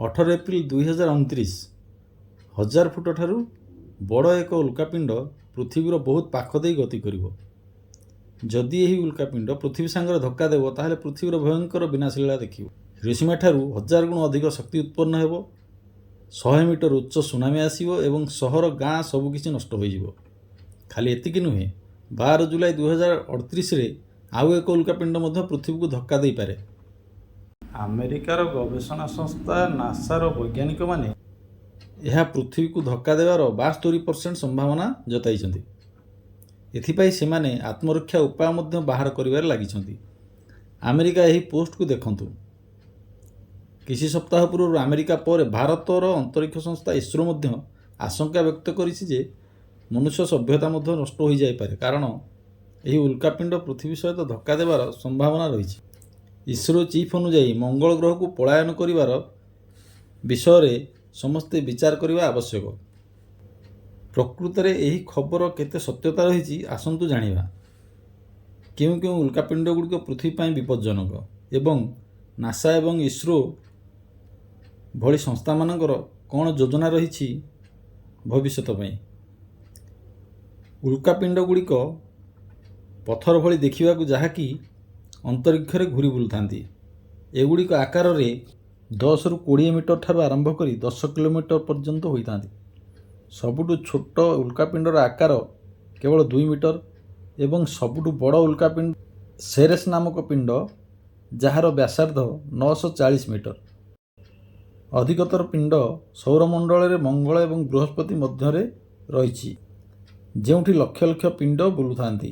ଅଠର April 2029 1000 foot ଠାରୁ ବଡ଼ ଏକ ଉଲ୍କାପିଣ୍ଡ ପୃଥିବୀର ବହୁତ ପାଖ ଦେଇ ଗତି କରିବ। ଯଦି ଏହି ଉଲ୍କାପିଣ୍ଡ ପୃଥିବୀ ସାଙ୍ଗରେ ଧକ୍କା ଦେବ ତାହେଲେ ପୃଥିବୀର ଭୟଙ୍କର ବିନାଶଲୀଳା ଦେଖିବ। ହିରୋସୀମା ଠାରୁ 1000 ଗୁଣ ଅଧିକ ଶକ୍ତି ଉତ୍ପନ୍ନ ହେବ, 100 ମିଟର ଉଚ୍ଚ ସୁନାମି ଆସିବ ଏବଂ ସହର ଗାଁ ସବୁକିଛି ନଷ୍ଟ ହୋଇଯିବ। ଖାଲି ଏତିକି ନୁହେଁ, 12 ଜୁଲାଇ 2038ରେ ଆଉ ଏକ ଉଲ୍କାପିଣ୍ଡ ମଧ୍ୟ ପୃଥିବୀକୁ ଧକ୍କା ଦେଇପାରେ। ଆମେରିକାର ଗବେଷଣା ସଂସ୍ଥା ନାସାର ବୈଜ୍ଞାନିକମାନେ ଏହା ପୃଥିବୀକୁ ଧକ୍କା ଦେବାର 72% ସମ୍ଭାବନା ଜତାଇଛନ୍ତି। ଏଥିପାଇଁ ସେମାନେ ଆତ୍ମରକ୍ଷା ଉପାୟ ମଧ୍ୟ ବାହାର କରିବାରେ ଲାଗିଛନ୍ତି। ଆମେରିକା ଏହି ପୋଷ୍ଟକୁ ଦେଖନ୍ତୁ। କିଛି ସପ୍ତାହ ପୂର୍ବରୁ ଆମେରିକା ପରେ ଭାରତର ଅନ୍ତରୀକ୍ଷ ସଂସ୍ଥା ଇସ୍ରୋ ମଧ୍ୟ ଆଶଙ୍କା ବ୍ୟକ୍ତ କରିଛି ଯେ ମନୁଷ୍ୟ ସଭ୍ୟତା ମଧ୍ୟ ନଷ୍ଟ ହୋଇଯାଇପାରେ, କାରଣ ଏହି ଉଲ୍କାପିଣ୍ଡ ପୃଥିବୀ ସହିତ ଧକ୍କା ଦେବାର ସମ୍ଭାବନା ରହିଛି। ଇସ୍ରୋ ଚିଫ୍ ଅନୁଯାୟୀ ମଙ୍ଗଳ ଗ୍ରହକୁ ପଳାୟନ କରିବାର ବିଷୟରେ ସମସ୍ତେ ବିଚାର କରିବା ଆବଶ୍ୟକ। ପ୍ରକୃତରେ ଏହି ଖବର କେତେ ସତ୍ୟତା ରହିଛି ଆସନ୍ତୁ ଜାଣିବା। କେଉଁ କେଉଁ ଉଲ୍କାପିଣ୍ଡ ଗୁଡ଼ିକ ପୃଥିବୀ ପାଇଁ ବିପଜ୍ଜନକ ଏବଂ ନାସା ଏବଂ ଇସ୍ରୋ ଭଳି ସଂସ୍ଥାମାନଙ୍କର କ'ଣ ଯୋଜନା ରହିଛି ଭବିଷ୍ୟତ ପାଇଁ। ଉଲ୍କାପିଣ୍ଡ ଗୁଡ଼ିକ ପଥର ଭଳି ଦେଖିବାକୁ, ଯାହାକି ଅନ୍ତରୀକ୍ଷରେ ଘୁରି ବୁଲୁଥାନ୍ତି। ଏଗୁଡ଼ିକ ଆକାରରେ 10ରୁ 20 ମିଟର ଠାରୁ ଆରମ୍ଭ କରି 10 କିଲୋମିଟର ପର୍ଯ୍ୟନ୍ତ ହୋଇଥାନ୍ତି। ସବୁଠୁ ଛୋଟ ଉଲ୍କାପିଣ୍ଡର ଆକାର କେବଳ 2 ମିଟର ଏବଂ ସବୁଠୁ ବଡ଼ ଉଲ୍କାପିଣ୍ଡ ସେରେସ୍ ନାମକ ପିଣ୍ଡ, ଯାହାର ବ୍ୟାସାର୍ଦ୍ଧ 940 ମିଟର। ଅଧିକତର ପିଣ୍ଡ ସୌରମଣ୍ଡଳରେ ମଙ୍ଗଳ ଏବଂ ବୃହସ୍ପତି ମଧ୍ୟରେ ରହିଛି, ଯେଉଁଠି ଲକ୍ଷ ଲକ୍ଷ ପିଣ୍ଡ ବୁଲୁଥାନ୍ତି,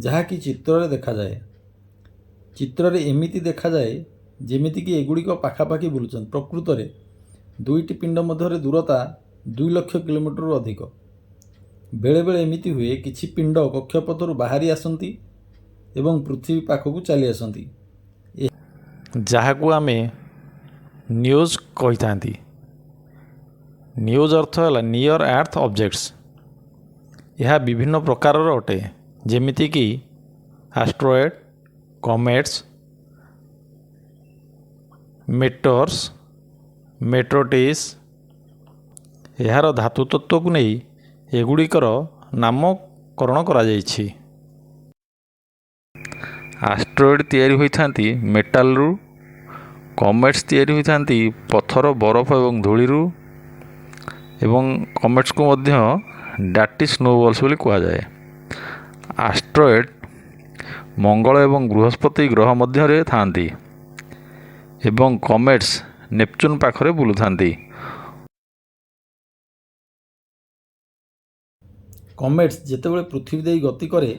ଯାହାକି ଚିତ୍ରରେ ଦେଖାଯାଏ। ଚିତ୍ରରେ ଏମିତି ଦେଖାଯାଏ ଯେମିତିକି ଏଗୁଡ଼ିକ ପାଖାପାଖି ବୁଲୁଛନ୍ତି। ପ୍ରକୃତରେ ଦୁଇଟି ପିଣ୍ଡ ମଧ୍ୟରେ ଦୂରତା 2 ଲକ୍ଷ କିଲୋମିଟରରୁ ଅଧିକ। ବେଳେବେଳେ ଏମିତି ହୁଏ, କିଛି ପିଣ୍ଡ କକ୍ଷପଥରୁ ବାହାରି ଆସନ୍ତି ଏବଂ ପୃଥିବୀ ପାଖକୁ ଚାଲି ଆସନ୍ତି, ଯାହାକୁ ଆମେ ନ୍ୟୁଜ୍ କହିଥାନ୍ତି। ନ୍ୟୁଜ୍ ଅର୍ଥ ହେଲା ନିୟର ଆର୍ଥ ଅବଜେକ୍ଟସ୍। ଏହା ବିଭିନ୍ନ ପ୍ରକାରର ଅଟେ, ଯେମିତିକି ଆଷ୍ଟ୍ରଏଡ୍, କମେଟ୍ସ, ମେଟର୍ସ, ମେଟ୍ରୋଟିସ୍। ଏହାର ଧାତୁ ତତ୍ତ୍ୱକୁ ନେଇ ଏଗୁଡ଼ିକର ନାମକରଣ କରାଯାଇଛି। ଆଷ୍ଟ୍ରଏଡ୍ ତିଆରି ହୋଇଥାନ୍ତି ମେଟାଲରୁ, କମେଟ୍ସ ତିଆରି ହୋଇଥାନ୍ତି ପଥର, ବରଫ ଏବଂ ଧୂଳିରୁ, ଏବଂ କମେଟ୍ସକୁ ମଧ୍ୟ ଡାର୍ଟି ସ୍ନୋବଲ୍ସ ବୋଲି କୁହାଯାଏ। ଆଷ୍ଟ୍ରଏଡ୍ ମଙ୍ଗଳ ଏବଂ ବୃହସ୍ପତି ଗ୍ରହ ମଧ୍ୟରେ ଥାନ୍ତି ଏବଂ କମେଟ୍ସ ନେପଚୁନ୍ ପାଖରେ ବୁଲୁଥାନ୍ତି। କମେଟ୍ସ ଯେତେବେଳେ ପୃଥିବୀ ଦେଇ ଗତି କରେ,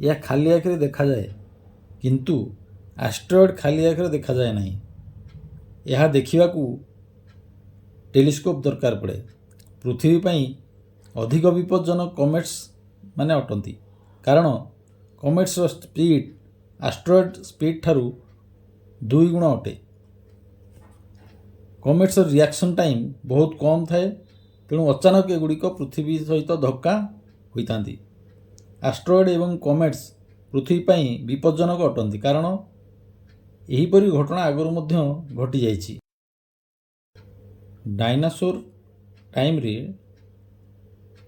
ଏହା ଖାଲି ଆଖିରେ ଦେଖାଯାଏ, କିନ୍ତୁ ଆଷ୍ଟ୍ରଏଡ୍ ଖାଲି ଆଖିରେ ଦେଖାଯାଏ ନାହିଁ। ଏହା ଦେଖିବାକୁ ଟେଲିସ୍କୋପ ଦରକାର ପଡ଼େ। ପୃଥିବୀ ପାଇଁ ଅଧିକ ବିପଜ୍ଜନକ କମେଟ୍ସ ମାନେ ଅଟନ୍ତି, କାରଣ କମେଟ୍ସର ସ୍ପିଡ୍ ଆଷ୍ଟ୍ରଏଡ୍ ସ୍ପିଡ୍ ଠାରୁ 2 ଗୁଣ ଅଟେ। କମେଟ୍ସର ରିଆକ୍ସନ୍ ଟାଇମ୍ ବହୁତ କମ୍ ଥାଏ, ତେଣୁ ଅଚାନକ ଏଗୁଡ଼ିକ ପୃଥିବୀ ସହିତ ଧକ୍କା ହୋଇଥାନ୍ତି। ଆଷ୍ଟ୍ରଏଡ୍ ଏବଂ କମେଟ୍ସ ପୃଥିବୀ ପାଇଁ ବିପଜ୍ଜନକ ଅଟନ୍ତି, କାରଣ ଏହିପରି ଘଟଣା ଆଗରୁ ମଧ୍ୟ ଘଟିଯାଇଛି। ଡାଇନୋସର ଟାଇମ୍ରେ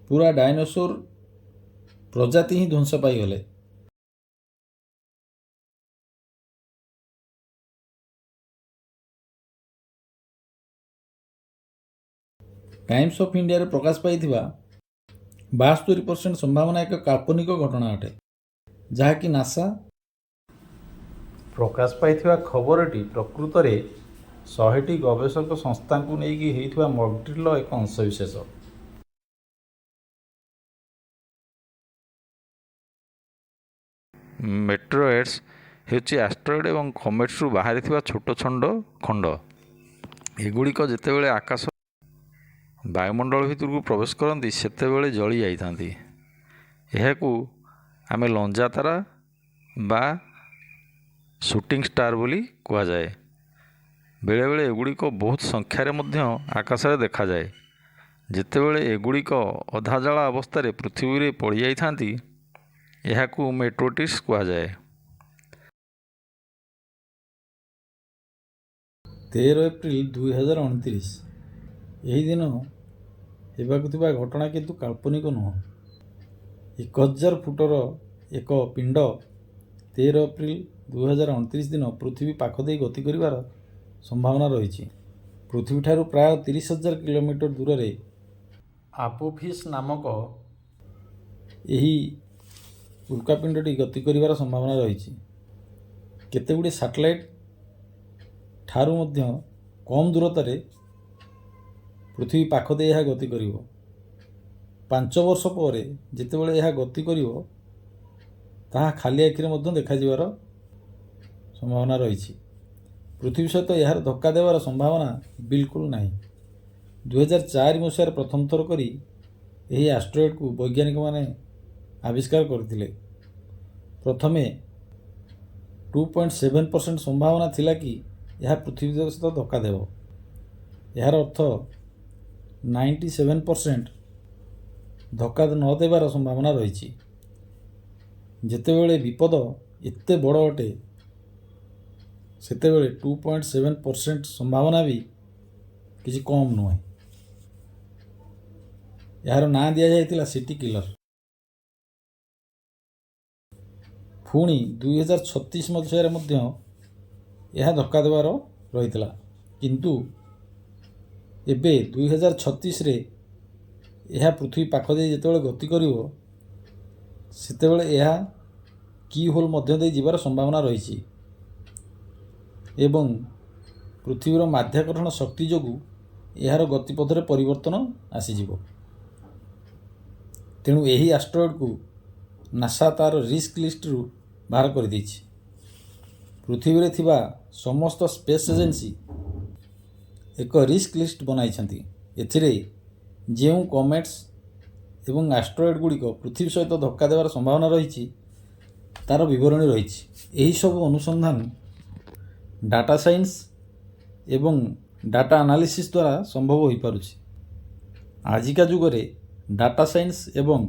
ପୁରା ଡାଇନୋସର ପ୍ରଜାତି ହିଁ ଧ୍ୱଂସ ପାଇଗଲେ। ଟାଇମ୍ସ ଅଫ୍ ଇଣ୍ଡିଆରେ ପ୍ରକାଶ ପାଇଥିବା 72% ସମ୍ଭାବନା ଏକ କାଳ୍ପନିକ ଘଟଣା ଅଟେ, ଯାହାକି ନାସା ପ୍ରକାଶ ପାଇଥିବା ଖବରଟି ପ୍ରକୃତରେ 100ଟି ଗବେଷକ ସଂସ୍ଥାଙ୍କୁ ନେଇକି ହୋଇଥିବା ମକ୍‌ଡ୍ରିଲ୍‌ର ଏକ ଅଂଶବିଶେଷ। ମେଟରଏଡ୍ସ ହେଉଛି ଆଷ୍ଟ୍ରଏଡ୍ ଏବଂ କମେଟ୍ସରୁ ବାହାରିଥିବା ଛୋଟ ଖଣ୍ଡ। ଏଗୁଡ଼ିକ ଯେତେବେଳେ ଆକାଶ ବାୟୁମଣ୍ଡଳ ଭିତରକୁ ପ୍ରବେଶ କରନ୍ତି, ସେତେବେଳେ ଜଳି ଯାଇଥାନ୍ତି। ଏହାକୁ ଆମେ ଲଞ୍ଜା ତାରା ବା ସୁଟିଂ ଷ୍ଟାର ବୋଲି କୁହାଯାଏ। ବେଳେବେଳେ ଏଗୁଡ଼ିକ ବହୁତ ସଂଖ୍ୟାରେ ମଧ୍ୟ ଆକାଶରେ ଦେଖାଯାଏ। ଯେତେବେଳେ ଏଗୁଡ଼ିକ ଅଧା ଜଳା ଅବସ୍ଥାରେ ପୃଥିବୀରେ ପଡ଼ିଯାଇଥାନ୍ତି, ଏହାକୁ ମେଟ୍ରୋଟିସ୍ କୁହାଯାଏ। 13 ଏପ୍ରିଲ 2029। ଏହି ଦିନ ହେବାକୁ ଥିବା ଘଟଣା କିନ୍ତୁ କାଳ୍ପନିକ ନୁହଁ। 1000 ଫୁଟର ଏକ ପିଣ୍ଡ 13 ଏପ୍ରିଲ 2029 ଦିନ ପୃଥିବୀ ପାଖ ଦେଇ ଗତି କରିବାର ସମ୍ଭାବନା ରହିଛି। ପୃଥିବୀଠାରୁ ପ୍ରାୟ 30,000 କିଲୋମିଟର ଦୂରରେ ଆପୋଫିସ୍ ନାମକ ଏହି ଉଲ୍କାପିଣ୍ଡଟି ଗତି କରିବାର ସମ୍ଭାବନା ରହିଛି। କେତେଗୁଡ଼ିଏ ସାଟେଲାଇଟ୍ ଠାରୁ ମଧ୍ୟ କମ୍ ଦୂରତାରେ ପୃଥିବୀ ପାଖ ଦେଇ ଏହା ଗତି କରିବ। 5 ବର୍ଷ ପରେ ଯେତେବେଳେ ଏହା ଗତି କରିବ, ତାହା ଖାଲି ଆଖିରେ ମଧ୍ୟ ଦେଖାଯିବାର ସମ୍ଭାବନା ରହିଛି। ପୃଥିବୀ ସହିତ ଏହାର ଧକ୍କା ଦେବାର ସମ୍ଭାବନା ବିଲକୁଲ ନାହିଁ। 2004 ମସିହାରେ ପ୍ରଥମ ଥର କରି ଏହି ଆଷ୍ଟ୍ରଏଡ୍କୁ ବୈଜ୍ଞାନିକମାନେ ଆବିଷ୍କାର କରିଥିଲେ। ପ୍ରଥମେ 2.7% ସମ୍ଭାବନା ଥିଲା କି ଏହା ପୃଥିବୀ ସହିତ ଧକ୍କା ଦେବ। ଏହାର ଅର୍ଥ 97% ଧକ୍କା ନ ଦେବାର ସମ୍ଭାବନା ରହିଛି। ଯେତେବେଳେ ବିପଦ ଏତେ ବଡ଼ ଅଟେ, ସେତେବେଳେ 2.7% ସମ୍ଭାବନା ବି କିଛି କମ୍ ନୁହେଁ। ଏହାର ନାଁ ଦିଆଯାଇଥିଲା ସିଟି କିଲର। ପୁଣି 2036 ମସିହାରେ ମଧ୍ୟ ଏହା ଧକ୍କା ଦେବାର ରହିଥିଲା, କିନ୍ତୁ ଏବେ 2036ରେ ଏହା ପୃଥିବୀ ପାଖ ଦେଇ ଯେତେବେଳେ ଗତି କରିବ, ସେତେବେଳେ ଏହା କି ହୋଲ୍ ମଧ୍ୟ ଦେଇ ଯିବାର ସମ୍ଭାବନା ରହିଛି ଏବଂ ପୃଥିବୀର ମାଧ୍ୟାକର୍ଷଣ ଶକ୍ତି ଯୋଗୁଁ ଏହାର ଗତିପଥରେ ପରିବର୍ତ୍ତନ ଆସିଯିବ। ତେଣୁ ଏହି ଆଷ୍ଟ୍ରଏଡ୍କୁ ନାସା ତାର ରିସ୍କ ଲିଷ୍ଟରୁ ବାହାର କରିଦେଇଛି। ପୃଥିବୀରେ ଥିବା ସମସ୍ତ ସ୍ପେସ୍ ଏଜେନ୍ସି ଏକ ରିସ୍କ ଲିଷ୍ଟ ବନାଇଛନ୍ତି। ଏଥିରେ ଯେଉଁ କମେଟ୍ସ ଏବଂ ଆଷ୍ଟ୍ରଏଡ୍ ଗୁଡ଼ିକ ପୃଥିବୀ ସହିତ ଧକ୍କା ଦେବାର ସମ୍ଭାବନା ରହିଛି, ତାର ବିବରଣୀ ରହିଛି। ଏହିସବୁ ଅନୁସନ୍ଧାନ ଡାଟା ସାଇନ୍ସ ଏବଂ ଡାଟା ଆନାଲିସିସ୍ ଦ୍ୱାରା ସମ୍ଭବ ହୋଇପାରୁଛି। ଆଜିକା ଯୁଗରେ ଡାଟା ସାଇନ୍ସ ଏବଂ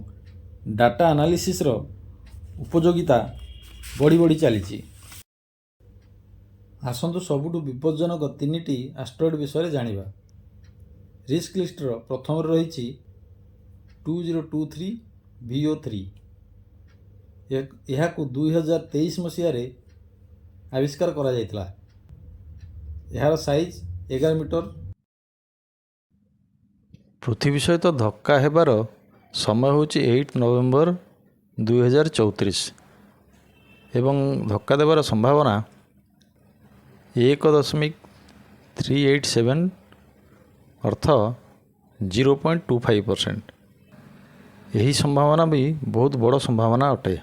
ଡାଟା ଆନାଲିସିସ୍ର ଉପଯୋଗିତା ବଢ଼ି ବଢ଼ି ଚାଲିଛି। ଆସନ୍ତୁ ସବୁଠୁ ବିପଜ୍ଜନକ 3ଟି ଆଷ୍ଟ୍ରଏଡ୍ ବିଷୟରେ ଜାଣିବା। ରିସ୍କ ଲିଷ୍ଟର ପ୍ରଥମରେ ରହିଛି 2023 VO3। ଏହାକୁ 2023 ମସିହାରେ ଆବିଷ୍କାର କରାଯାଇଥିଲା। ଏହାର ସାଇଜ୍ 11 ମିଟର। ପୃଥିବୀ ସହିତ ଧକ୍କା ହେବାର ସମୟ ହେଉଛି 8 ନଭେମ୍ବର 2034 ଏବଂ ଧକ୍କା ଦେବାର ସମ୍ଭାବନା 1.387 ଅର୍ଥ 0.25%। ଏହି ସମ୍ଭାବନା ବି ବହୁତ ବଡ଼ ସମ୍ଭାବନା ଅଟେ।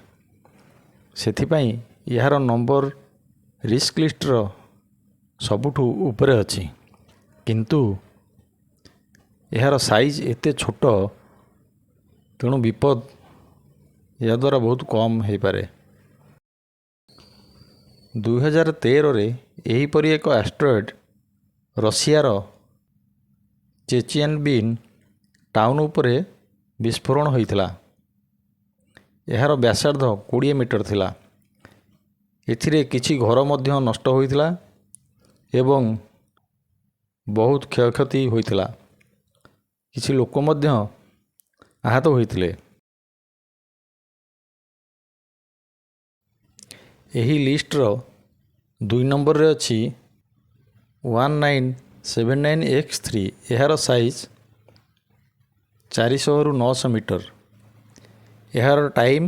ସେଥିପାଇଁ ଏହାର ନମ୍ବର ରିସ୍କ ଲିଷ୍ଟର ସବୁଠୁ ଉପରେ ଅଛି, କିନ୍ତୁ ଏହାର ସାଇଜ୍ ଏତେ ଛୋଟ, ତେଣୁ ବିପଦ ଏହାଦ୍ୱାରା ବହୁତ କମ୍ ହୋଇପାରେ। 2013ରେ ଏହିପରି ଏକ ଆଷ୍ଟ୍ରଏଡ୍ ରଷିଆର ଚେଚିଆନବିନ୍ ଟାଉନ୍ ଉପରେ ବିସ୍ଫୋରଣ ହୋଇଥିଲା। ଏହାର ବ୍ୟାସାର୍ଦ୍ଧ 20 ମିଟର ଥିଲା। ଏଥିରେ କିଛି ଘର ମଧ୍ୟ ନଷ୍ଟ ହୋଇଥିଲା ଏବଂ ବହୁତ କ୍ଷୟକ୍ଷତି ହୋଇଥିଲା। କିଛି ଲୋକ ମଧ୍ୟ ଆହତ ହୋଇଥିଲେ। ଏହି ଲିଷ୍ଟର 2 ନମ୍ବରରେ ଅଛି 1979X3। ଏହାର ସାଇଜ୍ 400ରୁ 900 ମିଟର। ଏହାର ଟାଇମ୍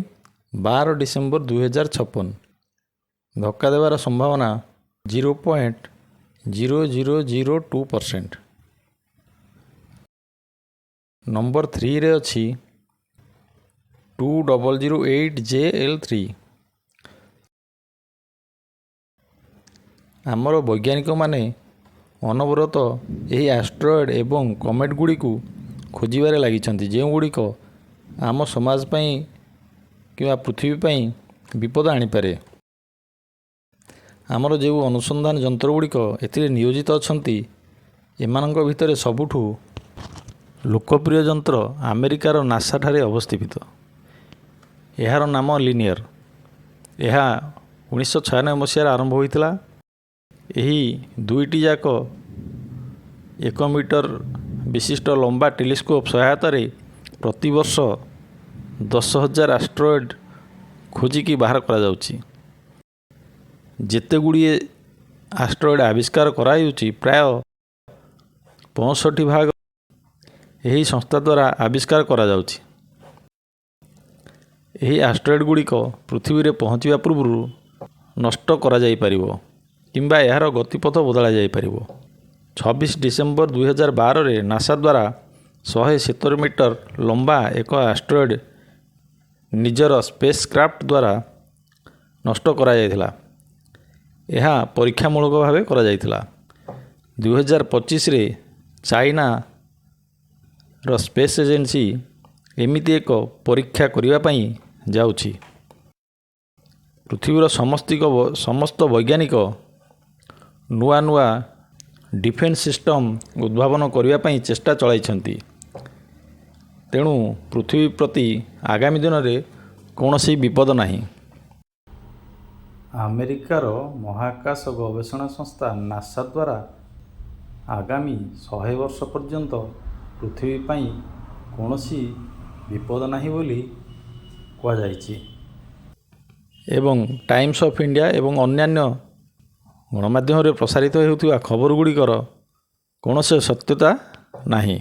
12 ଡିସେମ୍ବର 2056। ଧକ୍କା ଦେବାର ସମ୍ଭାବନା 0.0002%। ନମ୍ବର 3ରେ ଅଛି 2008JL3। ଆମର ବୈଜ୍ଞାନିକମାନେ ଅନବରତ ଏହି ଆଷ୍ଟ୍ରଏଡ୍ ଏବଂ କମେଟ୍ ଗୁଡ଼ିକୁ ଖୋଜିବାରେ ଲାଗିଛନ୍ତି, ଯେଉଁଗୁଡ଼ିକ ଆମ ସମାଜ ପାଇଁ କିମ୍ବା ପୃଥିବୀ ପାଇଁ ବିପଦ ଆଣିପାରେ। ଆମର ଯେଉଁ ଅନୁସନ୍ଧାନ ଯନ୍ତ୍ର ଗୁଡ଼ିକ ଏଥିରେ ନିୟୋଜିତ ଅଛନ୍ତି, ଏମାନଙ୍କ ଭିତରେ ସବୁଠୁ ଲୋକପ୍ରିୟ ଯନ୍ତ୍ର ଆମେରିକାର ନାସା ଠାରେ ଅବସ୍ଥିତ। ଏହାର ନାମ ଲିନିୟର। ଏହା 1996 ମସିହାରେ ଆରମ୍ଭ ହୋଇଥିଲା ଏହି ଦୁଇଟି ଯାକ 1 ମିଟର ବିଶିଷ୍ଟ ଲମ୍ବା ଟେଲିସ୍କୋପ୍ ସହାୟତାରେ ପ୍ରତିବର୍ଷ 10,000 ଆଷ୍ଟ୍ରଏଡ୍ ଖୋଜିକି ବାହାର କରାଯାଉଛି। ଯେତେ ଗୁଡ଼ିଏ ଆଷ୍ଟ୍ରଏଡ୍ ଆବିଷ୍କାର କରାଯାଉଛି, ପ୍ରାୟ 65% ଏହି ସଂସ୍ଥା ଦ୍ୱାରା ଆବିଷ୍କାର କରାଯାଉଛି। ଏହି ଆଷ୍ଟ୍ରଏଡ୍ ଗୁଡ଼ିକ ପୃଥିବୀରେ ପହଞ୍ଚିବା ପୂର୍ବରୁ ନଷ୍ଟ କରାଯାଇପାରିବ କିମ୍ବା ଏହାର ଗତିପଥ ବଦଳା ଯାଇପାରିବ। 26 ଡିସେମ୍ବର 2012ରେ ନାସା ଦ୍ୱାରା 170 ମିଟର ଲମ୍ବା ଏକ ଆଷ୍ଟ୍ରଏଡ୍ ନିଜର ସ୍ପେସ୍ କ୍ରାଫ୍ଟ ଦ୍ୱାରା ନଷ୍ଟ କରାଯାଇଥିଲା। ଏହା ପରୀକ୍ଷାମୂଳକ ଭାବେ କରାଯାଇଥିଲା। 2025ରେ ଚାଇନାର ସ୍ପେସ୍ ଏଜେନ୍ସି ଏମିତି ଏକ ପରୀକ୍ଷା କରିବା ପାଇଁ ଯାଉଛି। ପୃଥିବୀର ସମସ୍ତ ବୈଜ୍ଞାନିକ ନୂଆ ନୂଆ ଡିଫେନ୍ସ ସିଷ୍ଟମ୍ ଉଦ୍ଭାବନ କରିବା ପାଇଁ ଚେଷ୍ଟା ଚଳାଇଛନ୍ତି। ତେଣୁ ପୃଥିବୀ ପ୍ରତି ଆଗାମୀ ଦିନରେ କୌଣସି ବିପଦ ନାହିଁ। ଆମେରିକାର ମହାକାଶ ଗବେଷଣା ସଂସ୍ଥା ନାସା ଦ୍ୱାରା ଆଗାମୀ 100 ବର୍ଷ ପର୍ଯ୍ୟନ୍ତ ପୃଥିବୀ ପାଇଁ କୌଣସି ବିପଦ ନାହିଁ ବୋଲି କୁହାଯାଇଛି। ଏବଂ ଟାଇମ୍ସ ଅଫ୍ ଇଣ୍ଡିଆ ଏବଂ ଅନ୍ୟାନ୍ୟ ଗଣମାଧ୍ୟମରେ ପ୍ରସାରିତ ହେଉଥିବା ଖବର ଗୁଡ଼ିକର କୌଣସି ସତ୍ୟତା ନାହିଁ।